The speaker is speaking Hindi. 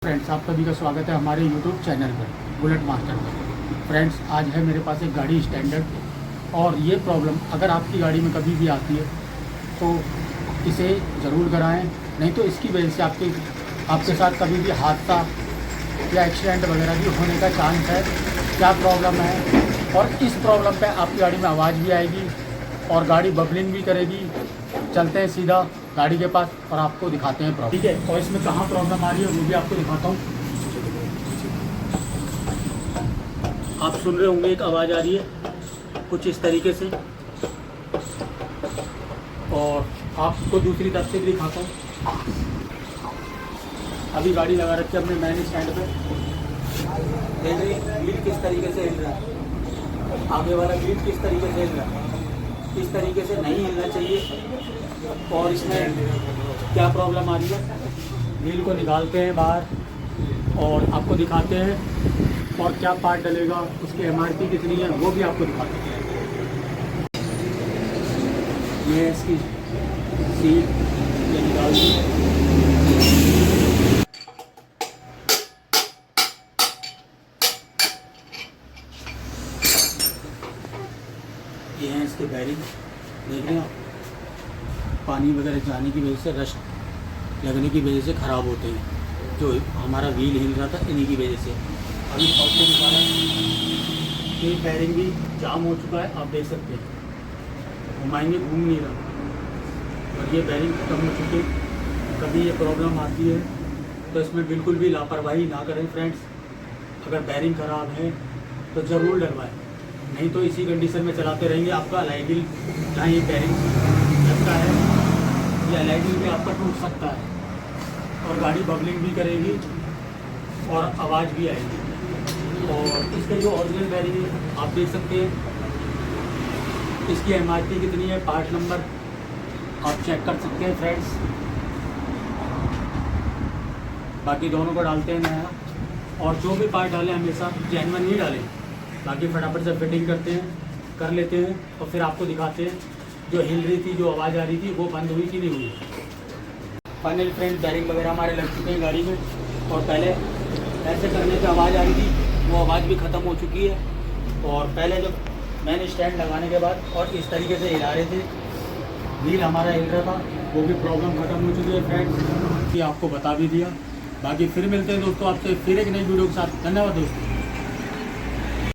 फ्रेंड्स, आप सभी का स्वागत है हमारे यूट्यूब चैनल पर बुलेट मास्टर पर। फ्रेंड्स, आज है मेरे पास एक गाड़ी स्टैंडर्ड और ये प्रॉब्लम अगर आपकी गाड़ी में कभी भी आती है तो इसे ज़रूर कराएं, नहीं तो इसकी वजह से आपके साथ कभी भी हादसा या एक्सीडेंट वगैरह भी होने का चांस है। क्या प्रॉब्लम है, और इस प्रॉब्लम पे आपकी गाड़ी में आवाज़ भी आएगी और गाड़ी बबलिंग भी करेगी। चलते हैं सीधा गाड़ी के पास और आपको दिखाते हैं प्रॉब्लम, ठीक है। और इसमें कहाँ प्रॉब्लम आ रही है वो भी आपको दिखाता हूँ। आप सुन रहे होंगे एक आवाज़ आ रही है कुछ इस तरीके से, और आपको दूसरी तरफ से भी दिखाता हूँ। अभी गाड़ी लगा रखी है अपने मैन स्टैंड पे, देख रही व्हील किस तरीके से हिल रहा है, आगे वाला व्हील किस तरीके से हिल रहा है। इस तरीके से नहीं हिलना चाहिए। और इसमें क्या प्रॉब्लम आ रही है, व्हील को निकालते हैं बाहर और आपको दिखाते हैं, और क्या पार्ट डलेगा, उसकी एमआरपी कितनी है वो भी आपको दिखाते हैं। ये है इसकी सीट, ये निकाल दी। ये हैं इसके बैरिंग, देख रहे हैं आप, पानी वगैरह जाने की वजह से, रस्ट लगने की वजह से ख़राब होते हैं। जो हमारा व्हील हिल रहा था इन्हीं की वजह से। अभी पहुँचने के कारण ये बैरिंग भी जाम हो चुका है, आप देख सकते हैं, घुमाएंगे घूम नहीं रहा, और ये बैरिंग खत्म हो चुकी है। कभी ये प्रॉब्लम आती है तो इसमें बिल्कुल भी लापरवाही ना करें फ्रेंड्स। अगर बैरिंग ख़राब है तो ज़रूर डलवाएं, नहीं तो इसी कंडीशन में चलाते रहेंगे। आपका लाइबिल जहाँ ये बैरिंग लगता है, या लाइबिल भी आपका टूट सकता है, और गाड़ी बबलिंग भी करेगी और आवाज़ भी आएगी। और इसके जो ओरिजिनल बैरिंग है आप देख सकते हैं, इसकी एमआरपी कितनी है, पार्ट नंबर आप चेक कर सकते हैं फ्रेंड्स। बाकी दोनों को डालते हैं नया, और जो भी पार्ट डालें हमेशा जेन्युइन ही डालें। बाकी फटाफट से फिटिंग कर लेते हैं, और फिर आपको दिखाते हैं जो हिल रही थी, जो आवाज़ आ रही थी वो बंद हुई कि नहीं हुई। फाइनली फ्रेंड, बैरिंग वगैरह हमारे लग चुके हैं गाड़ी में, और पहले ऐसे करने पे आवाज़ आ रही थी, वो आवाज़ भी ख़त्म हो चुकी है। और पहले जब मैंने स्टैंड लगाने के बाद और इस तरीके से हिला रहे थे, व्हील हमारा हिल रहा था, वो भी प्रॉब्लम ख़त्म हो चुकी है फ्रेंड्स। ये आपको बता भी दिया। बाकी फिर मिलते हैं दोस्तों आपसे फिर एक नई वीडियो के साथ। धन्यवाद दोस्तों।